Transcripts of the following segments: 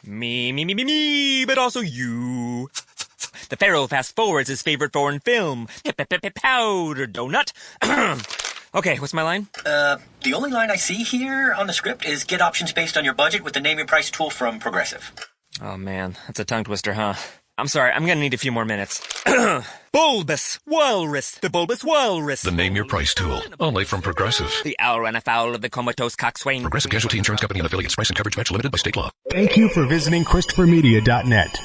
Me, but also you. The Pharaoh fast forwards his favorite foreign film, Powder Donut. Okay, what's my line? The only line I see here on the script is get options based on your budget with the Name Your Price tool from Progressive. Oh man, that's a tongue twister, huh? I'm sorry, I'm gonna need a few more minutes. Bulbous Walrus, the Bulbous Walrus. The Name Your Price tool, only from Progressive. The owl ran afoul of the comatose coxswain. Progressive Casualty Insurance Company and affiliates. Price and coverage match limited by state law. Thank you for visiting ChristopherMedia.net.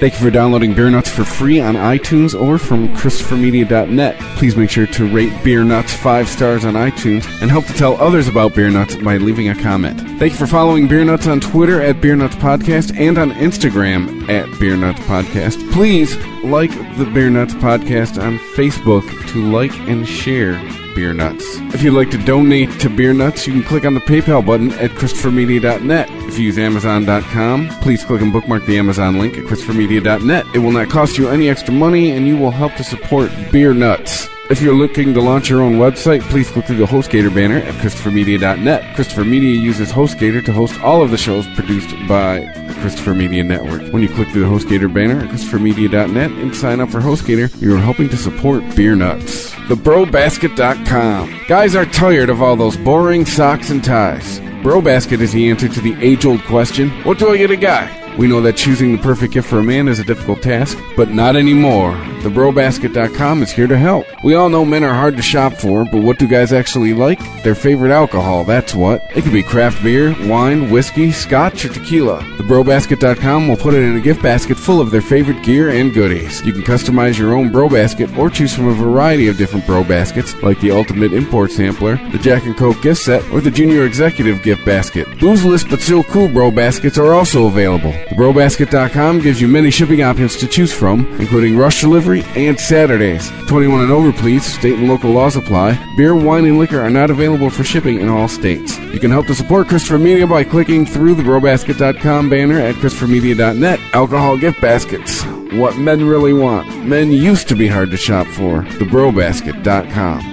Thank you for downloading Beer Nuts for free on iTunes or from ChristopherMedia.net. Please make sure to rate Beer Nuts 5 stars on iTunes and help to tell others about Beer Nuts by leaving a comment. Thank you for following Beer Nuts on Twitter at Beer Nuts Podcast and on Instagram at Beer Nuts Podcast. Please like the Beer Nuts Podcast on Facebook to like and share Beer Nuts. If you'd like to donate to Beer Nuts, you can click on the PayPal button at ChristopherMedia.net. If you use Amazon.com, please click and bookmark the Amazon link at ChristopherMedia.net. It will not cost you any extra money, and you will help to support Beer Nuts. If you're looking to launch your own website, please click through the HostGator banner at ChristopherMedia.net. Christopher Media uses HostGator to host all of the shows produced by the Christopher Media Network. When you click through the HostGator banner at ChristopherMedia.net and sign up for HostGator, you are helping to support Beer Nuts. TheBroBasket.com. Guys are tired of all those boring socks and ties. BroBasket is the answer to the age-old question, what do I get a guy? We know that choosing the perfect gift for a man is a difficult task, but not anymore. TheBroBasket.com is here to help. We all know men are hard to shop for, but what do guys actually like? Their favorite alcohol, that's what. It could be craft beer, wine, whiskey, scotch, or tequila. TheBroBasket.com will put it in a gift basket full of their favorite gear and goodies. You can customize your own BroBasket or choose from a variety of different BroBaskets, like the Ultimate Import Sampler, the Jack and Coke gift set, or the Junior Executive gift basket. Boozeless but still cool BroBaskets are also available. TheBroBasket.com gives you many shipping options to choose from, including rush delivery and Saturdays. 21 and over, please. State and local laws apply. Beer, wine, and liquor are not available for shipping in all states. You can help to support Christopher Media by clicking through the BroBasket.com banner at ChristopherMedia.net. Alcohol gift baskets. What men really want. Men used to be hard to shop for. TheBroBasket.com.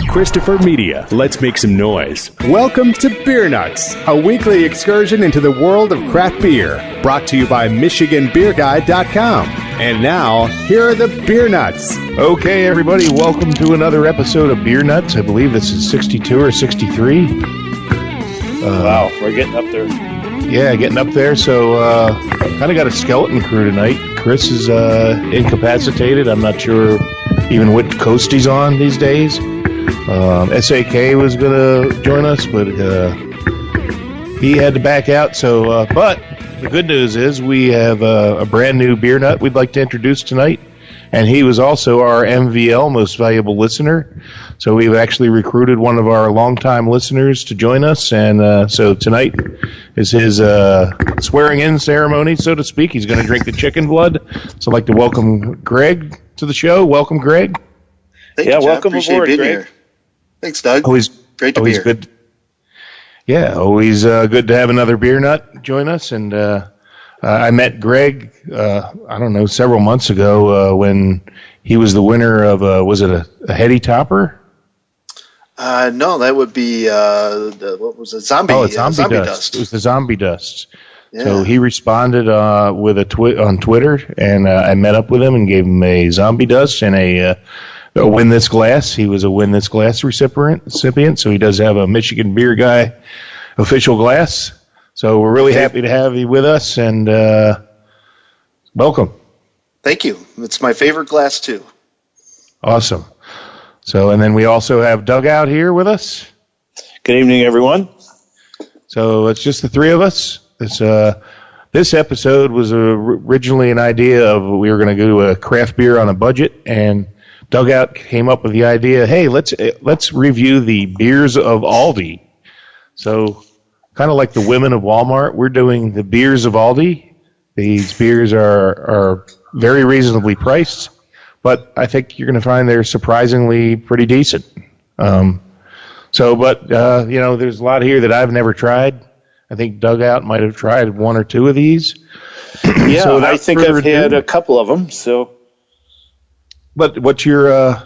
Christopher Media, let's make some noise. Welcome to Beer Nuts, a weekly excursion into the world of craft beer, brought to you by MichiganBeerGuide.com. And now, here are the Beer Nuts. Okay, everybody, welcome to another episode of Beer Nuts. I believe this is 62 or 63. Wow, we're getting up there. Yeah, getting up there. So, kind of got a skeleton crew tonight. Chris is incapacitated. I'm not sure even what coast he's on these days. SAK was going to join us, but he had to back out. So, but the good news is we have a brand new beer nut we'd like to introduce tonight, and he was also our MVL, Most Valuable Listener. So we've actually recruited one of our longtime listeners to join us, and so tonight is his swearing-in ceremony, so to speak. He's going to drink the chicken blood. So I'd like to welcome Greg to the show. Welcome, Greg. Thank you, welcome aboard, Greg. Here. Thanks, Doug. Always great to be here. Good. Yeah, always good to have another beer nut join us. And I met Greg, I don't know, several months ago when he was the winner of, was it a Heady Topper? No, that would be, what was it? Zombie Dust. It was the Zombie Dust. Yeah. So he responded with a on Twitter, and I met up with him and gave him a Zombie Dust and a Win This Glass. He was a Win This Glass recipient, so he does have a Michigan Beer Guy official glass. So we're really happy to have you with us, and welcome. Thank you. It's my favorite glass, too. Awesome. So, and then we also have Doug out here with us. Good evening, everyone. So it's just the three of us. This episode was originally an idea of we were going to go to a craft beer on a budget, and Dugout came up with the idea, hey, let's review the beers of Aldi. So kind of like the women of Walmart, we're doing the beers of Aldi. These beers are very reasonably priced, but I think you're going to find they're surprisingly pretty decent. There's a lot here that I've never tried. I think Dugout might have tried one or two of these. Yeah, so I think I've had a couple of them. So, but what's your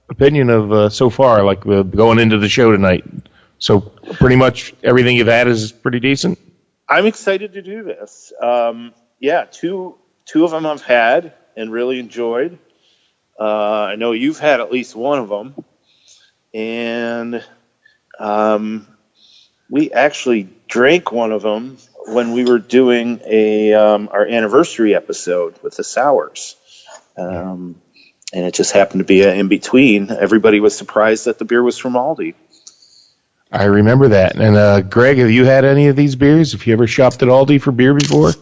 opinion of so far, like going into the show tonight? So pretty much everything you've had is pretty decent? I'm excited to do this. Yeah, two of them I've had and really enjoyed. I know you've had at least one of them. And we actually drank one of them when we were doing our anniversary episode with the sours. And it just happened to be in between. Everybody was surprised that the beer was from Aldi. I remember that. And Greg, have you had any of these beers? Have you ever shopped at Aldi for beer before?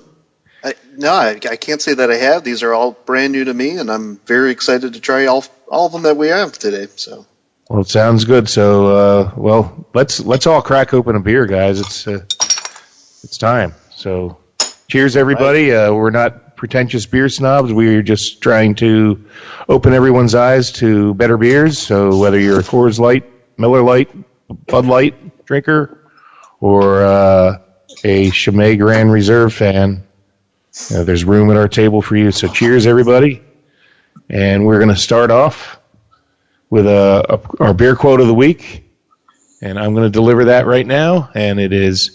No, I can't say that I have. These are all brand new to me, and I'm very excited to try all of them that we have today. So, well, it sounds good. So, let's all crack open a beer, guys. It's time. So, cheers, everybody. We're not pretentious beer snobs. We're just trying to open everyone's eyes to better beers. So, whether you're a Coors Light, Miller Lite, Bud Light drinker, or a Chimay Grand Reserve fan, there's room at our table for you. So cheers, everybody. And we're going to start off with our beer quote of the week. And I'm going to deliver that right now. And it's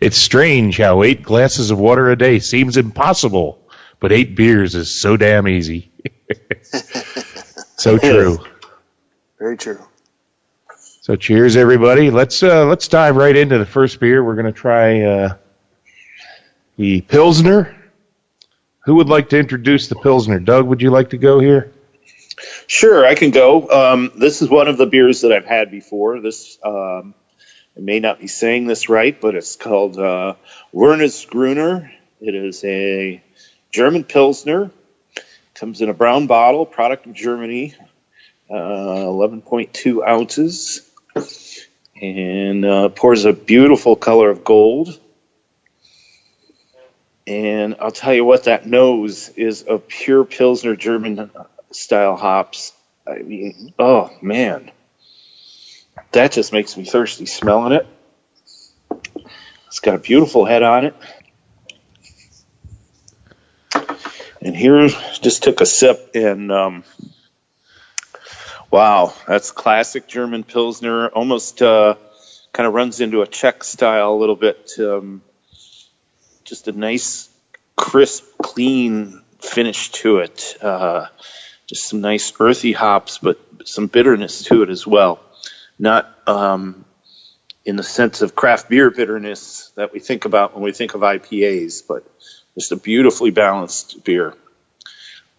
strange how 8 glasses of water a day seems impossible, but 8 beers is so damn easy. So true. Very true. So cheers, everybody. Let's dive right into the first beer. We're going to try the Pilsner. Who would like to introduce the Pilsner? Doug, would you like to go here? Sure, I can go. This is one of the beers that I've had before. This I may not be saying this right, but it's called Wernesgrüner. It is a German Pilsner. Comes in a brown bottle, product of Germany, 11.2 ounces, and pours a beautiful color of gold. And I'll tell you what, that nose is a pure Pilsner German-style hops. I mean, oh, man. That just makes me thirsty smelling it. It's got a beautiful head on it. And here, just took a sip, and wow, that's classic German Pilsner. Almost kind of runs into a Czech style a little bit. Just a nice, crisp, clean finish to it. Just some nice earthy hops, but some bitterness to it as well. Not in the sense of craft beer bitterness that we think about when we think of IPAs, but just a beautifully balanced beer.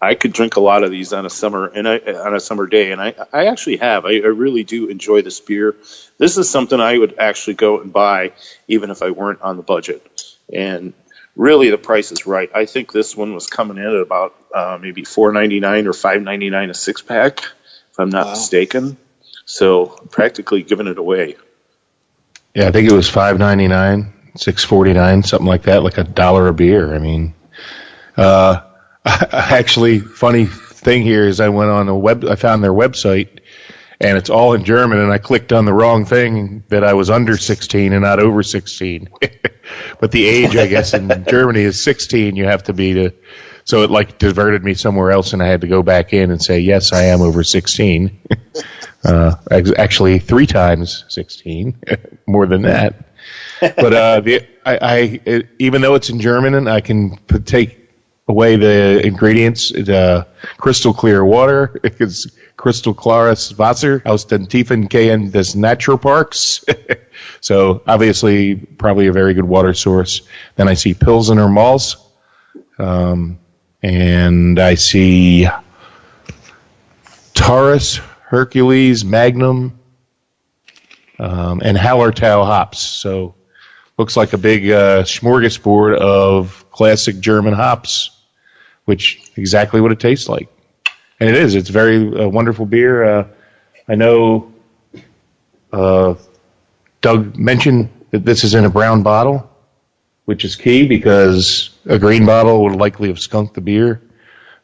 I could drink a lot of these on a summer day, and I actually have. I really do enjoy this beer. This is something I would actually go and buy even if I weren't on the budget. And really, the price is right. I think this one was coming in at about maybe $4.99 or $5.99 a 6-pack, if I'm not mistaken. So practically giving it away. Yeah, I think it was $5.99, $6.49, something like that, like $1 a beer. I mean, actually, funny thing here is I went on I found their website, and it's all in German, and I clicked on the wrong thing that I was under 16 and not over 16. But the age, I guess, in Germany is 16 you have to be to... So it like diverted me somewhere else, and I had to go back in and say, yes, I am over 16. Actually, 3 times 16, more than that. But even though it's in German, and I can take away the ingredients, crystal clear water. It's crystal klares Wasser aus den tiefen Quellen des Naturparks. So obviously, probably a very good water source. Then I see Pilsener Malz, and I see Taurus, Hercules, Magnum, and Hallertau hops. So looks like a big smorgasbord of classic German hops, which exactly what it tastes like. And it is. It's very wonderful beer. I know Doug mentioned that this is in a brown bottle, which is key because a green bottle would likely have skunked the beer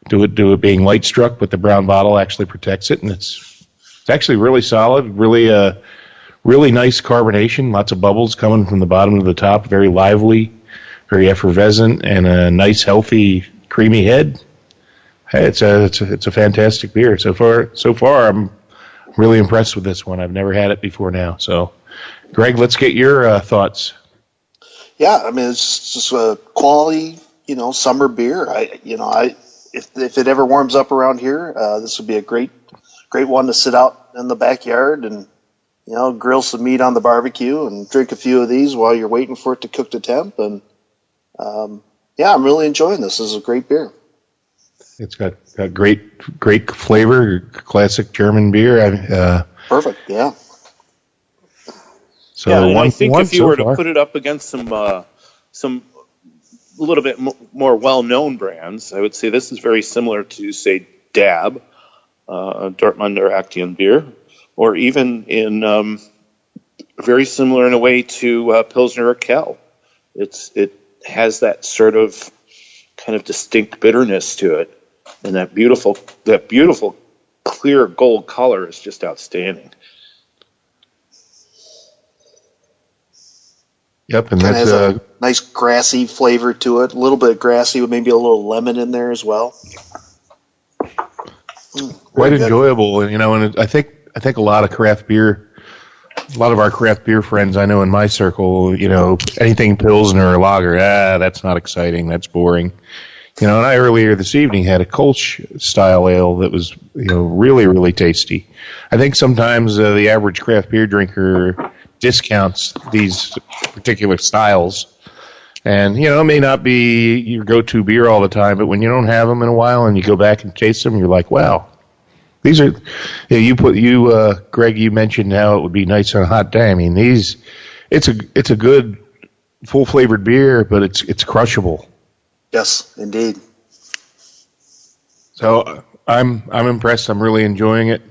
due it being light struck, but the brown bottle actually protects it, and it's actually really solid, really nice carbonation, lots of bubbles coming from the bottom to the top, very lively, very effervescent, and a nice, healthy, creamy head. Hey, it's a fantastic beer. So far, really impressed with this one. I've never had it before now. So, Greg, let's get your thoughts. Yeah, I mean, it's just a quality, summer beer. If it ever warms up around here, this would be a great one to sit out in the backyard and, grill some meat on the barbecue and drink a few of these while you're waiting for it to cook to temp. And yeah, I'm really enjoying this. This is a great beer. It's got great flavor, classic German beer. Perfect, yeah. So yeah, and I think if you were to put it up against some a little bit more well-known brands, I would say this is very similar to, say, Dab, Dortmunder Actian beer, or even very similar in a way to Pilsner or Kel. It has that sort of kind of distinct bitterness to it, and that beautiful clear gold color is just outstanding. Yep, and that's has a nice grassy flavor to it. A little bit grassy with maybe a little lemon in there as well. Quite enjoyable, and I think a lot of our craft beer friends I know in my circle, anything Pilsner or lager, that's not exciting, that's boring. And I earlier this evening had a Kolsch style ale that was, really, really tasty. I think sometimes the average craft beer drinker discounts these particular styles. And, it may not be your go-to beer all the time, but when you don't have them in a while and you go back and taste them, you're like, wow. These are, Greg, you mentioned how it would be nice on a hot day. I mean, it's a good full-flavored beer, but it's crushable. Yes, indeed. So I'm impressed. I'm really enjoying it.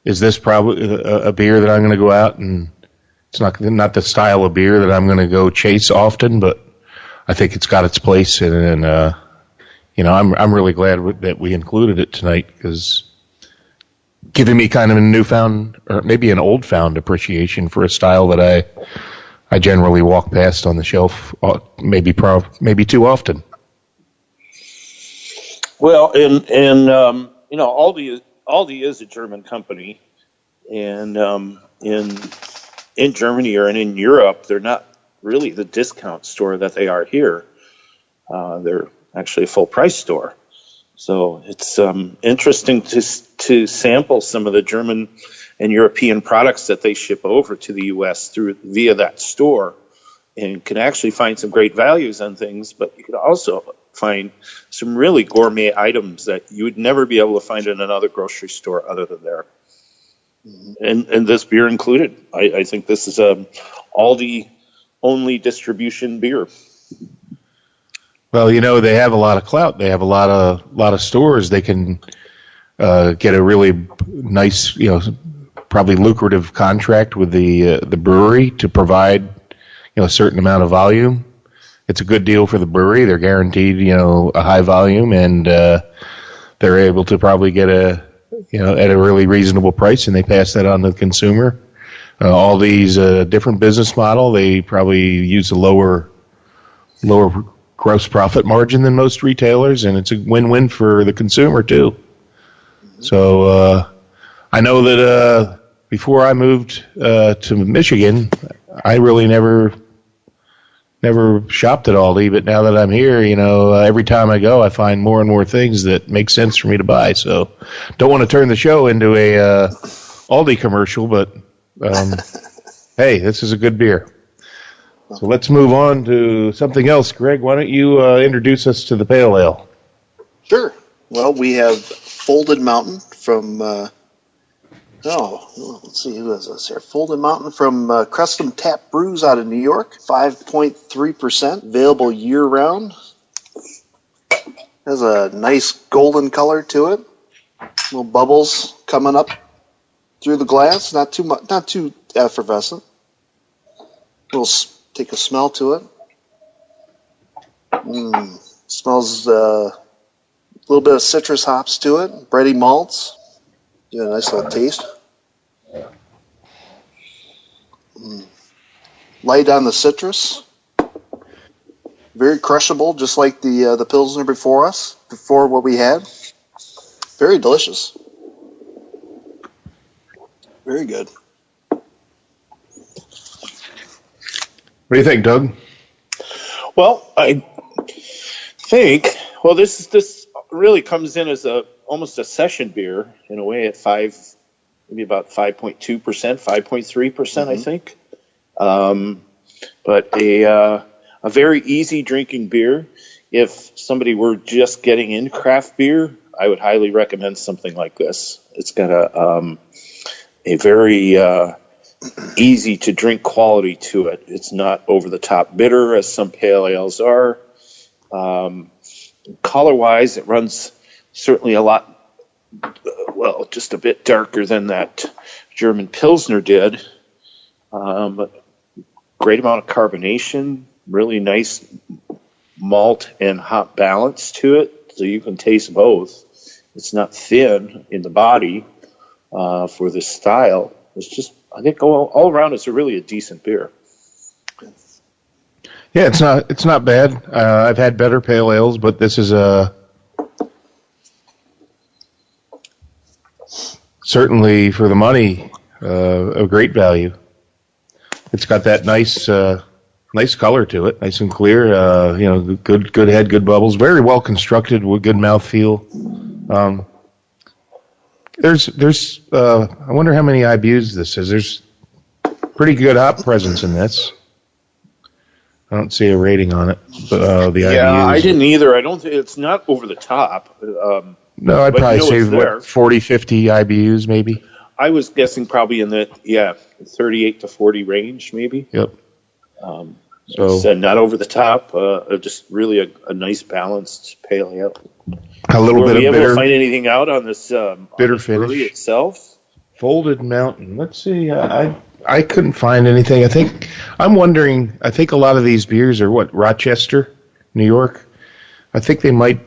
Is this probably a beer that I'm going to go out and it's not the style of beer that I'm going to go chase often, but I think it's got its place, and I'm really glad that we included it tonight because giving me kind of a newfound or maybe an old found appreciation for a style that I generally walk past on the shelf maybe too often. Well, and Aldi is a German company, and in Germany or in Europe, they're not really the discount store that they are here. They're actually a full price store. So it's interesting to sample some of the German and European products that they ship over to the U.S. via that store, and can actually find some great values on things. But you could also find some really gourmet items that you would never be able to find in another grocery store other than there. Mm-hmm. And this beer included. I think this is a Aldi only distribution beer. Well, they have a lot of clout. They have a lot of stores. They can get a really nice, probably lucrative contract with the brewery to provide, a certain amount of volume. It's a good deal for the brewery. They're guaranteed, a high volume, and they're able to probably get at a really reasonable price, and they pass that on to the consumer. All these different business model, they probably use a lower gross profit margin than most retailers, and it's a win-win for the consumer too. So I know that before I moved to Michigan, I really never shopped at Aldi, but now that I'm here, every time I go, I find more and more things that make sense for me to buy. So don't want to turn the show into a Aldi commercial, but hey, this is a good beer. So let's move on to something else. Greg, why don't you introduce us to the Pale Ale? Sure. Well, we have Folded Mountain from, let's see, who is this here? Folded Mountain from Custom Tap Brews out of New York, 5.3%, available year-round. Has a nice golden color to it. Little bubbles coming up through the glass, not too effervescent. Take a smell to it. Smells a little bit of citrus hops to it, bready malts. Get a nice little taste. Light on the citrus. Very crushable, just like the Pilsner before what we had. Very delicious. Very good. What do you think, Doug? Well, I think this really comes in as almost a session beer in a way at maybe about 5.2%, 5.3%, I think. But a very easy drinking beer. If somebody were just getting into craft beer, I would highly recommend something like this. It's got a very easy to drink quality to it. It's not over the top bitter as some pale ales are. Color wise, it runs certainly a lot, just a bit darker than that German Pilsner did. But great amount of carbonation, really nice malt and hop balance to it, so you can taste both. It's not thin in the body for this style. It's just, I think all around it's really a decent beer. Yeah, it's not bad. I've had better pale ales, but this is certainly for the money a great value. It's got that nice color to it, nice and clear. Good head, good bubbles, very well constructed with good mouthfeel. There's I wonder how many IBUs this is. There's pretty good hop presence in this. I don't see a rating on it. But, the IBUs. I didn't either. I don't think it's not over the top. No, I'd probably say 40, 50 IBUs maybe. I was guessing probably in the 38 to 40 range maybe. Yep. So not over the top, just really a nice balanced pale ale. A little bit of bitter. Were we able to find anything out on this bitter on this finish itself? Folded Mountain. Let's see. I couldn't find anything. I think a lot of these beers are Rochester, New York. I think they might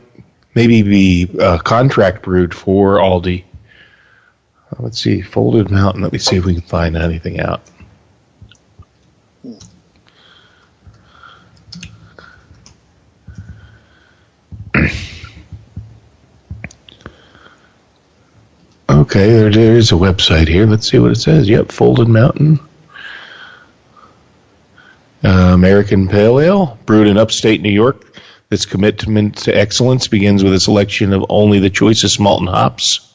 maybe be contract brewed for Aldi. Let's see. Folded Mountain. Let me see if we can find anything out. Okay, there is a website here. Let's see what it says. Yep, Folded Mountain. American Pale Ale, brewed in upstate New York. This commitment to excellence begins with a selection of only the choicest malt and hops.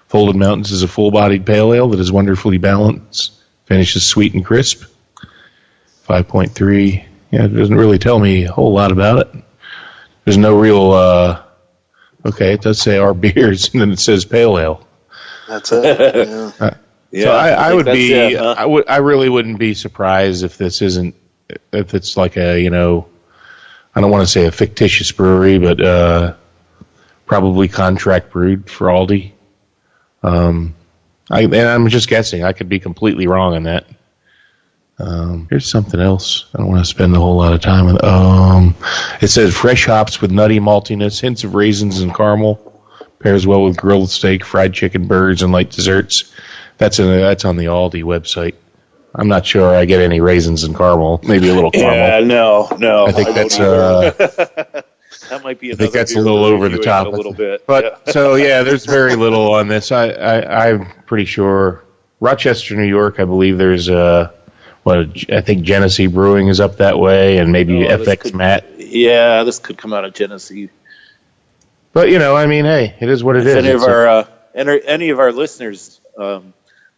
Folded Mountains is a full-bodied pale ale that is wonderfully balanced. Finishes sweet and crisp. 5.3. Yeah, it doesn't really tell me a whole lot about it. There's no real... okay, it does say our beers, and then it says pale ale. That's it. Yeah. So I would be. I really wouldn't be surprised if this isn't. If it's like a, I don't want to say a fictitious brewery, but probably contract brewed for Aldi. And I'm just guessing. I could be completely wrong on that. Here's something else. I don't want to spend a whole lot of time on. It says fresh hops with nutty maltiness, hints of raisins and caramel. Pairs well with grilled steak, fried chicken, burgers, and light desserts. That's on the Aldi website. I'm not sure I get any raisins and caramel. Maybe a little caramel. Yeah, no. I think that's that might be. I think that's a little over the top. A little bit. But there's very little on this. I'm pretty sure Rochester, New York. I believe there's I think Genesee Brewing is up that way, and maybe FX Matt. Yeah, this could come out of Genesee. But hey, it is what it is. If any of our listeners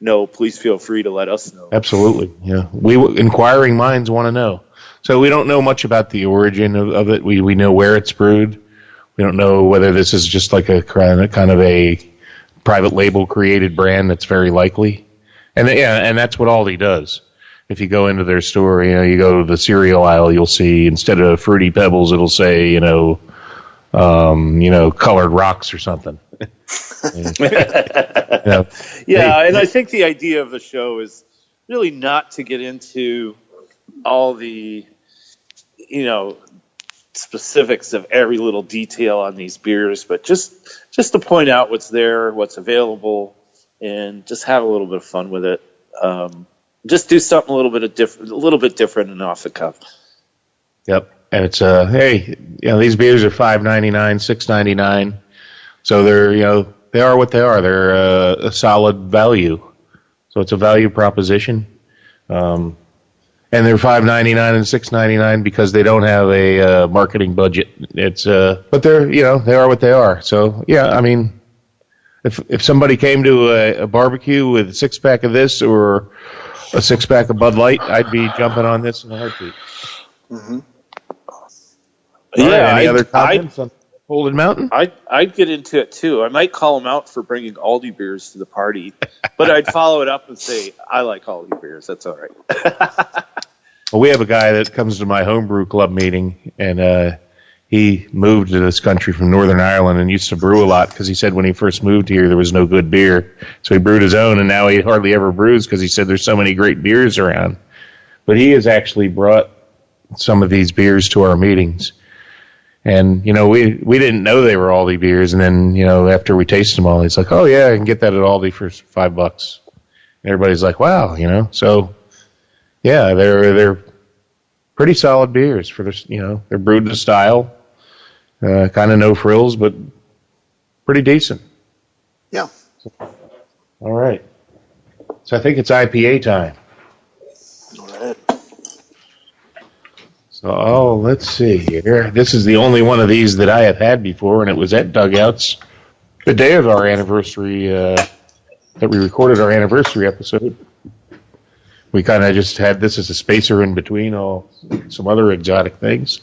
know, please feel free to let us know. Absolutely, yeah. Inquiring minds want to know. So we don't know much about the origin of it. We know where it's brewed. We don't know whether this is just like a kind of a private label created brand. That's very likely, and that's what Aldi does. If you go into their store, you go to the cereal aisle, you'll see instead of Fruity Pebbles, it'll say colored rocks or something. And I think the idea of the show is really not to get into all the, specifics of every little detail on these beers, but just to point out what's there, what's available, and just have a little bit of fun with it. Just do something a little bit different and off the cuff. Yep. And it's these beers are $5.99, $6.99, so they're they are what they are. They're a solid value. So it's a value proposition. And they're $5.99 and $6.99 because they don't have a marketing budget. It's but they're they are what they are. So yeah, I mean, if somebody came to a barbecue with a 6-pack of this or a 6-pack of Bud Light, I'd be jumping on this in a heartbeat. Mm-hmm. Yeah. Any other comments on Golden Mountain? I'd get into it too. I might call them out for bringing Aldi beers to the party, but I'd follow it up and say, I like Aldi beers. That's all right. Well, we have a guy that comes to my homebrew club meeting, and he moved to this country from Northern Ireland and used to brew a lot because he said when he first moved here there was no good beer. So he brewed his own, and now he hardly ever brews because he said there's so many great beers around. But he has actually brought some of these beers to our meetings. And, we didn't know they were Aldi beers, and then, after we tasted them all, he's like, oh, yeah, I can get that at Aldi for $5. And everybody's like, wow, So, yeah, they're pretty solid beers for this, they're brewed in style, kind of no frills, but pretty decent. Yeah. All right. So I think it's IPA time. All right. So, let's see here. This is the only one of these that I have had before, and it was at Dugouts the day of our anniversary, that we recorded our anniversary episode. We kind of just had this as a spacer in between some other exotic things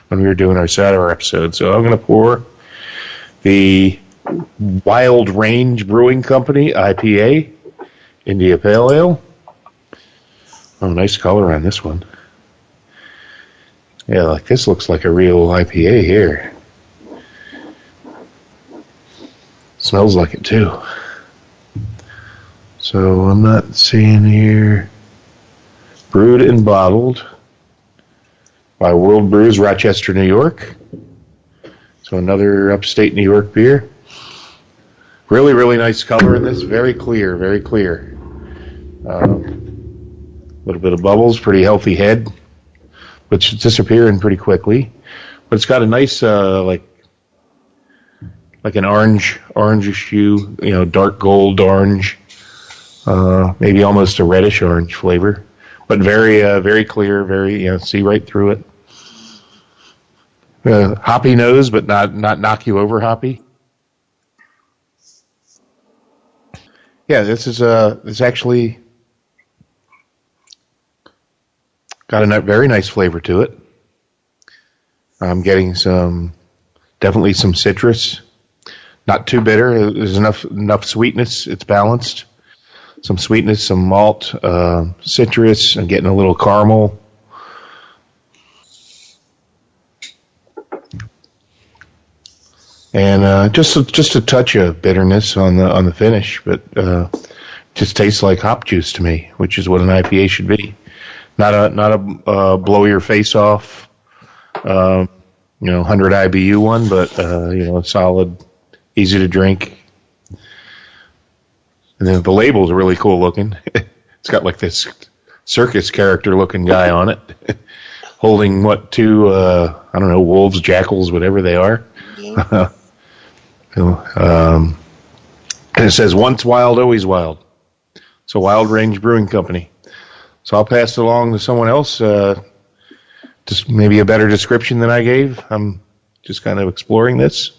when we were doing our Saturday episode. So I'm going to pour the Wild Range Brewing Company IPA India Pale Ale. Oh, nice color on this one. Yeah, this looks like a real IPA here. Smells like it too. So I'm not seeing here. Brewed and bottled by World Brews, Rochester, New York. So another upstate New York beer. Really, really nice color in this. Very clear, very clear. A little bit of bubbles, pretty healthy head, which is disappearing pretty quickly. But it's got a nice, like an orangish hue, dark gold orange, maybe almost a reddish orange flavor. But very, very clear, very, see right through it. Hoppy nose, but not knock you over hoppy. Yeah, this actually got a very nice flavor to it. I'm getting definitely some citrus. Not too bitter. There's enough sweetness. It's balanced. Some sweetness, some malt, citrus. I'm getting a little caramel. And just a touch of bitterness on the finish, but just tastes like hop juice to me, which is what an IPA should be. Not a blow your face off, 100 IBU one, but a solid, easy to drink. And then the label's really cool looking. It's got like this circus character looking guy on it, holding two wolves, jackals, whatever they are. Yeah. And it says once wild, always wild. So Wild Range Brewing Company. So I'll pass it along to someone else. Just maybe a better description than I gave. I'm just kind of exploring this.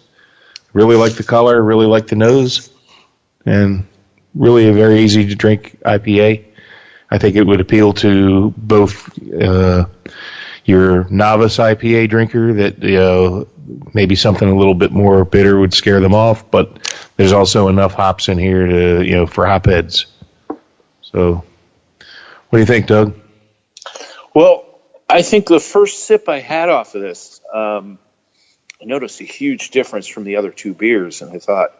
Really like the color, really like the nose, and really a very easy to drink IPA. I think it would appeal to both your novice IPA drinker that maybe something a little bit more bitter would scare them off, but there's also enough hops in here to for hopheads. So, what do you think, Doug? Well, I think the first sip I had off of this, I noticed a huge difference from the other two beers, and I thought,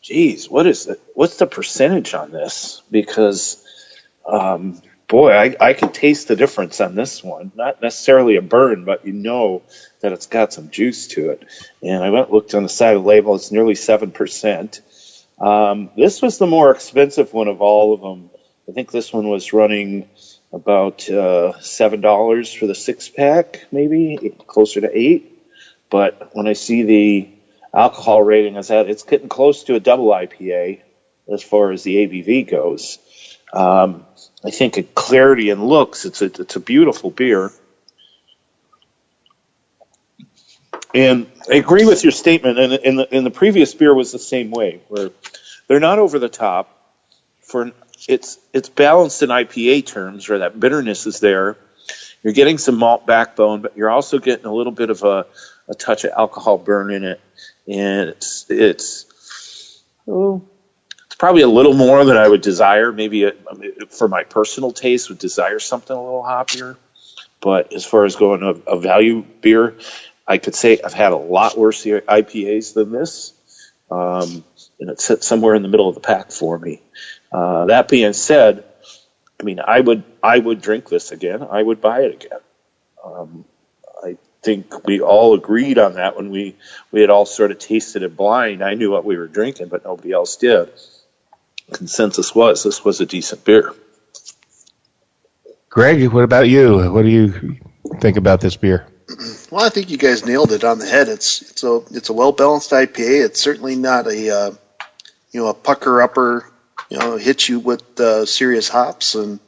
geez, what's the percentage on this? Because, I could taste the difference on this one. Not necessarily a burn, but that it's got some juice to it. And I looked on the side of the label. It's nearly 7%. This was the more expensive one of all of them. I think this one was running about $7 for the 6-pack, maybe closer to $8. But when I see the alcohol rating, it's getting close to a double IPA as far as the ABV goes. I think in clarity and looks, it's a beautiful beer. And I agree with your statement. And the previous beer was the same way, where they're not over the top. It's balanced in IPA terms, where that bitterness is there. You're getting some malt backbone, but you're also getting a little bit of a touch of alcohol burn in it, and it's probably a little more than I would desire. Maybe for my personal taste, would desire something a little hoppier. But as far as going a value beer, I could say I've had a lot worse IPAs than this, and it sits somewhere in the middle of the pack for me. That being said, I mean, I would drink this again. I would buy it again. I think we all agreed on that when we had all sort of tasted it blind. I knew what we were drinking, but nobody else did. Consensus was this was a decent beer. Greg, what about you? What do you think about this beer? Well, I think you guys nailed it on the head. It's a well balanced IPA. It's certainly not a pucker upper. Hits you with serious hops, and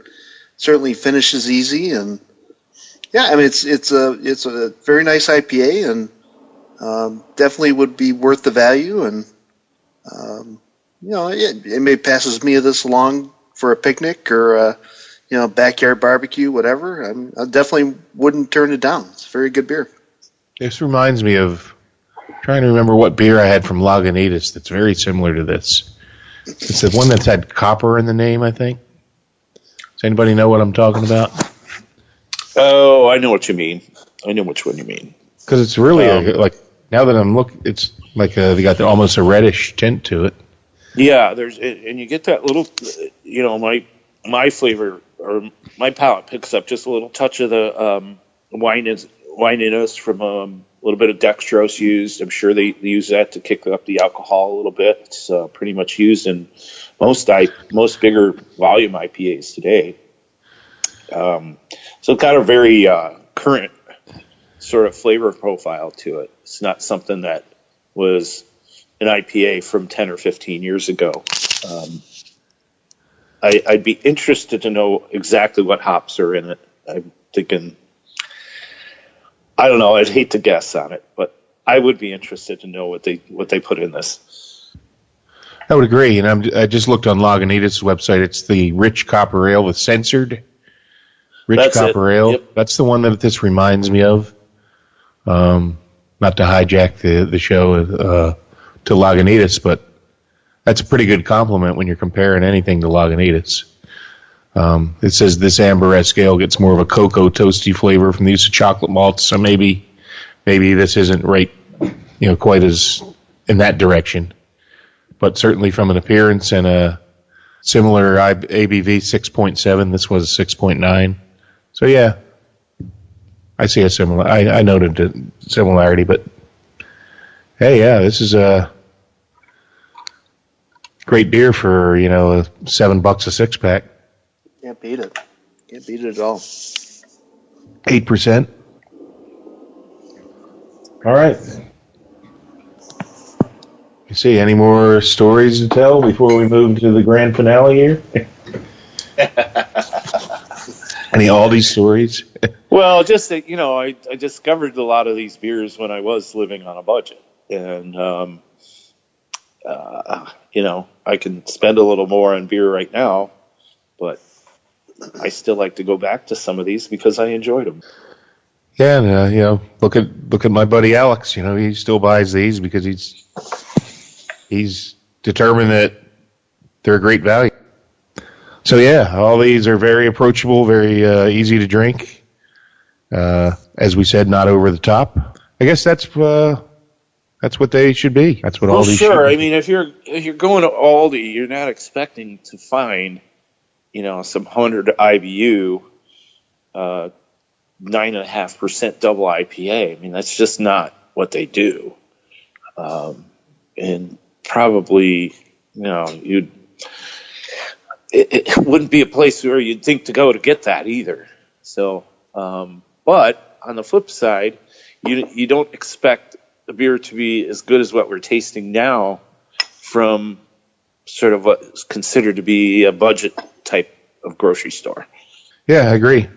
certainly finishes easy. And yeah, I mean it's a very nice IPA, and definitely would be worth the value. And it may passes me this along for a picnic or backyard barbecue, whatever. I definitely wouldn't turn it down. It's a very good beer. This reminds me of trying to remember what beer I had from Lagunitas that's very similar to this. It's the one that's had copper in the name, I think. Does anybody know what I'm talking about? Oh, I know what you mean. I know which one you mean. Because it's really now that I'm looking, it's like they got almost a reddish tint to it. Yeah, and you get that little, my flavor or my palate picks up just a little touch of the wininess from a little bit of dextrose used. I'm sure they use that to kick up the alcohol a little bit. It's pretty much used in most bigger volume IPAs today. So it's got a very current sort of flavor profile to it. It's not something that was an IPA from 10 or 15 years ago. I'd be interested to know exactly what hops are in it. I'm thinking, I don't know, I'd hate to guess on it, but I would be interested to know what they put in this. I would agree, and I just looked on Lagunitas' website. It's the Rich Copper Ale with Censored. Rich Copper Ale. Yep. That's the one that this reminds me of. Not to hijack the show to Lagunitas, but that's a pretty good compliment when you're comparing anything to Lagunitas. It says this amber-esque ale gets more of a cocoa toasty flavor from the use of chocolate malts, so maybe this isn't right, quite as in that direction. But certainly from an appearance and a similar ABV 6.7, this was a 6.9. So yeah, I see a similar. I noted a similarity, but hey, yeah, this is a great beer for $7 a six pack. Can't beat it. Can't beat it at all. 8%. All right. You see any more stories to tell before we move to the grand finale here? Any Aldi stories? Well, just that, I discovered a lot of these beers when I was living on a budget, and I can spend a little more on beer right now, but I still like to go back to some of these because I enjoyed them. Yeah, and look at my buddy Alex. He still buys these because he's determined that they're a great value. So yeah, all these are very approachable, very easy to drink. As we said, not over the top. I guess that's what they should be. That's what Aldi should be. Sure. I mean, if you're going to Aldi, you're not expecting to find some 100 IBU, 9.5% double IPA. I mean, that's just not what they do. And probably, it wouldn't be a place where you'd think to go to get that either. So, but on the flip side, you don't expect the beer to be as good as what we're tasting now from sort of what's considered to be a budget type of grocery store. Yeah, I agree.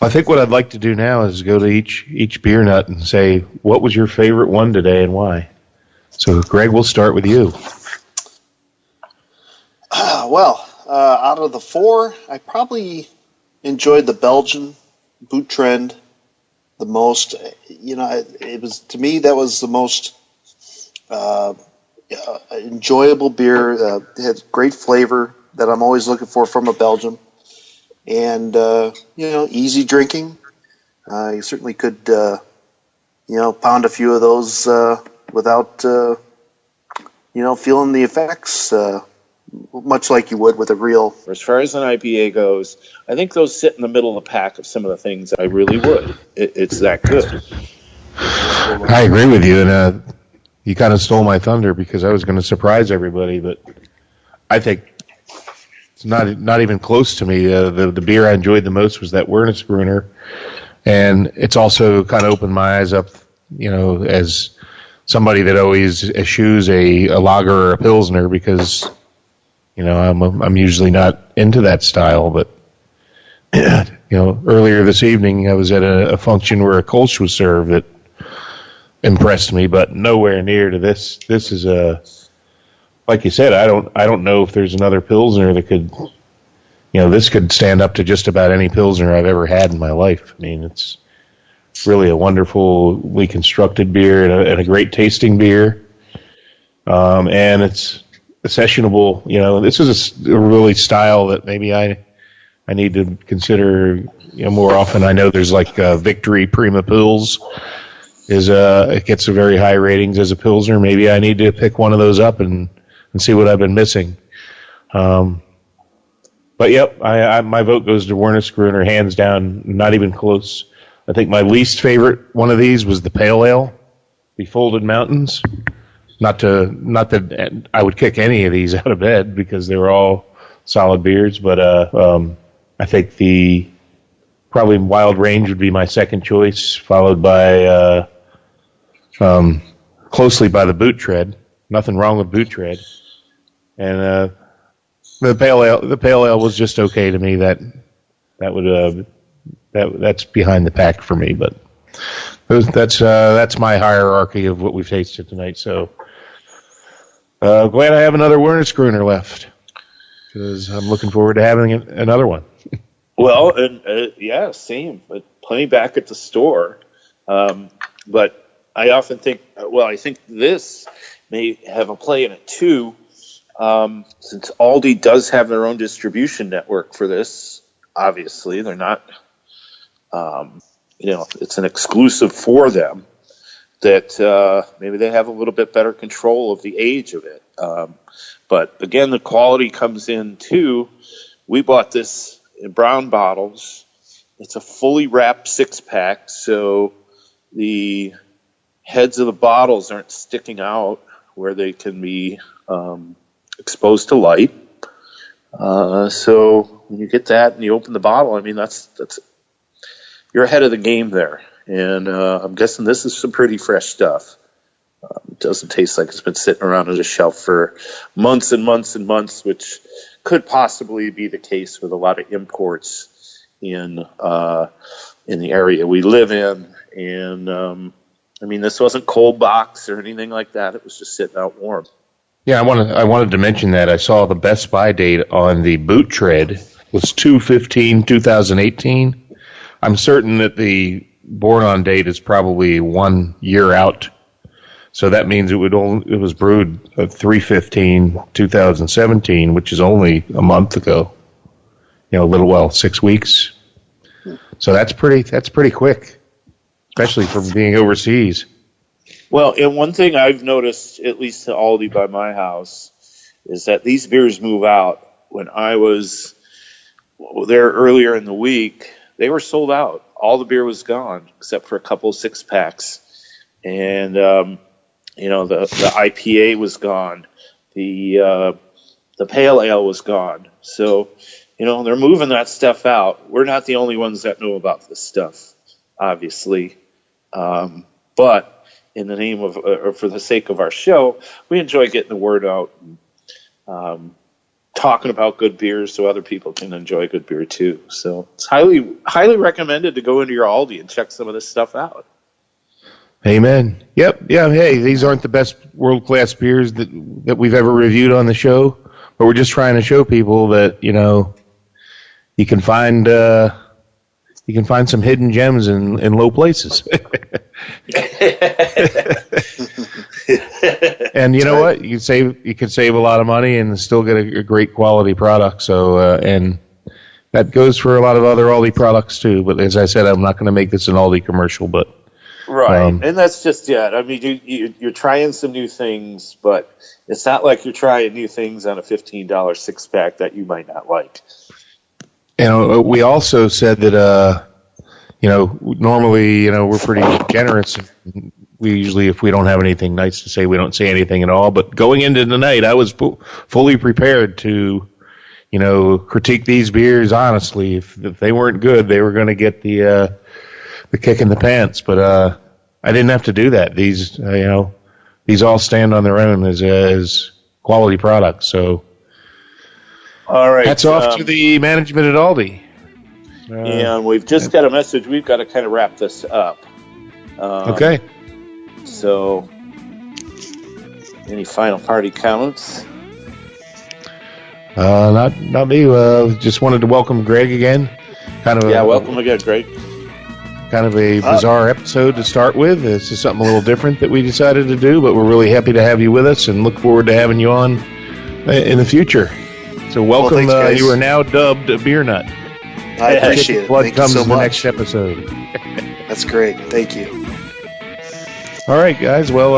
I think what I'd like to do now is go to each beer nut and say, what was your favorite one today and why? So, Greg, we'll start with you. Out of the four, I probably enjoyed the Belgian boot trend the most. It was, to me, that was the most enjoyable beer. It had great flavor that I'm always looking for from a Belgian. And, easy drinking. You certainly could, pound a few of those without, feeling the effects, much like you would with a real. As far as an IPA goes, I think those sit in the middle of the pack of some of the things I really would. It's that good. I agree with you, and you kind of stole my thunder because I was going to surprise everybody, but I think it's not even close to me. The beer I enjoyed the most was that Wernesgrüner, and it's also kind of opened my eyes up, as somebody that always eschews a lager or a pilsner because, I'm usually not into that style. But earlier this evening I was at a function where a Kolsch was served that impressed me, but nowhere near to this. This is like you said, I don't know if there's another pilsner that could, this could stand up to just about any pilsner I've ever had in my life. I mean, it's really a wonderfully constructed beer and a great tasting beer. And it's sessionable. This is a really style that maybe I need to consider, more often. I know there's like Victory Prima Pils it gets a very high ratings as a pilsner. Maybe I need to pick one of those up and see what I've been missing. But yep, my vote goes to Wernesgrüner, hands down, not even close. I think my least favorite one of these was the Pale Ale, the Folded Mountains. Not that I would kick any of these out of bed because they were all solid beers, but I think the probably Wild Range would be my second choice, followed by closely by the Boot Tread. Nothing wrong with Boot Tread, and the Pale Ale was just okay to me. That's behind the pack for me, but that's my hierarchy of what we've tasted tonight. So glad I have another Wernesgrüner left because I'm looking forward to having another one. Well, and yeah, same. But plenty back at the store. But I often think, I think this may have a play in it too, since Aldi does have their own distribution network for this. Obviously, they're not. It's an exclusive for them. That maybe they have a little bit better control of the age of it. But again, the quality comes in too. We bought this in brown bottles. It's a fully wrapped 6-pack, so the heads of the bottles aren't sticking out where they can be exposed to light. So when you get that and you open the bottle, I mean, that's you're ahead of the game there. And I'm guessing this is some pretty fresh stuff. It doesn't taste like it's been sitting around on a shelf for months and months and months, which could possibly be the case with a lot of imports in the area we live in. And I mean, this wasn't cold box or anything like that. It was just sitting out warm. Yeah, I wanted to mention that I saw the Best Buy date on the Boot Tread was 2/15/2018. I'm certain that the born on date is probably 1 year out. So that means it was brewed 3/15/2017, which is only a month ago. 6 weeks. So that's pretty quick, especially from being overseas. Well, and one thing I've noticed, at least to Aldi by my house, is that these beers move out. When I was there earlier in the week, they were sold out. All the beer was gone except for a couple of 6-packs. And, the IPA was gone. The Pale Ale was gone. So, they're moving that stuff out. We're not the only ones that know about this stuff, obviously. But in the name of, or for the sake of our show, we enjoy getting the word out. talking about good beers so other people can enjoy good beer too. So it's highly recommended to go into your Aldi and check some of this stuff out. Amen. Yep. Yeah. Hey, these aren't the best world-class beers that we've ever reviewed on the show, but we're just trying to show people that, you can find some hidden gems in low places. And you know what? You could save a lot of money and still get a great quality product. So, and that goes for a lot of other Aldi products too. But as I said, I'm not going to make this an Aldi commercial, but. Right, and that's just it. I mean, you're trying some new things, but it's not like you're trying new things on a $15 six-pack that you might not like. And we also said that, normally, we're pretty generous. We usually, if we don't have anything nice to say, we don't say anything at all. But going into the night, I was fully prepared to, critique these beers honestly. If they weren't good, they were going to get the kick in the pants, but I didn't have to do that. These these all stand on their own as quality products. So, all right, hats off to the management at Aldi. And we've just got a message. We've got to kind of wrap this up. Okay. So, any final party comments? Not me. Just wanted to welcome Greg again. Welcome again, Greg. Kind of a bizarre episode to start with. This is something a little different that we decided to do, but we're really happy to have you with us and look forward to having you on in the future. So welcome. Thanks, you are now dubbed a beer nut. I appreciate it. Blood Thank comes you so in the much. next episode. That's great. Thank you. All right, guys. Well,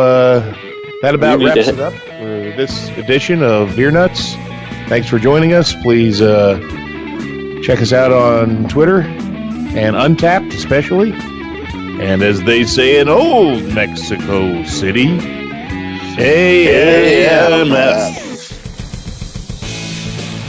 that about wraps it up for this edition of Beer Nuts. Thanks for joining us. Please check us out on Twitter and Untapped especially. And as they say in old Mexico City, AMF.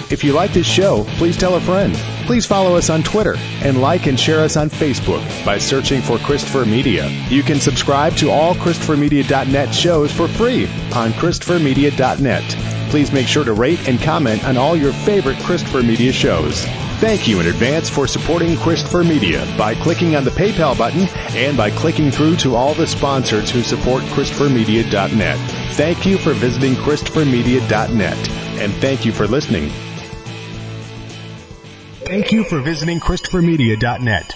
If you like this show, please tell a friend. Please follow us on Twitter and like and share us on Facebook by searching for Christopher Media. You can subscribe to all ChristopherMedia.net shows for free on ChristopherMedia.net. Please make sure to rate and comment on all your favorite Christopher Media shows. Thank you in advance for supporting Christopher Media by clicking on the PayPal button and by clicking through to all the sponsors who support ChristopherMedia.net. Thank you for visiting ChristopherMedia.net, and thank you for listening. Thank you for visiting ChristopherMedia.net.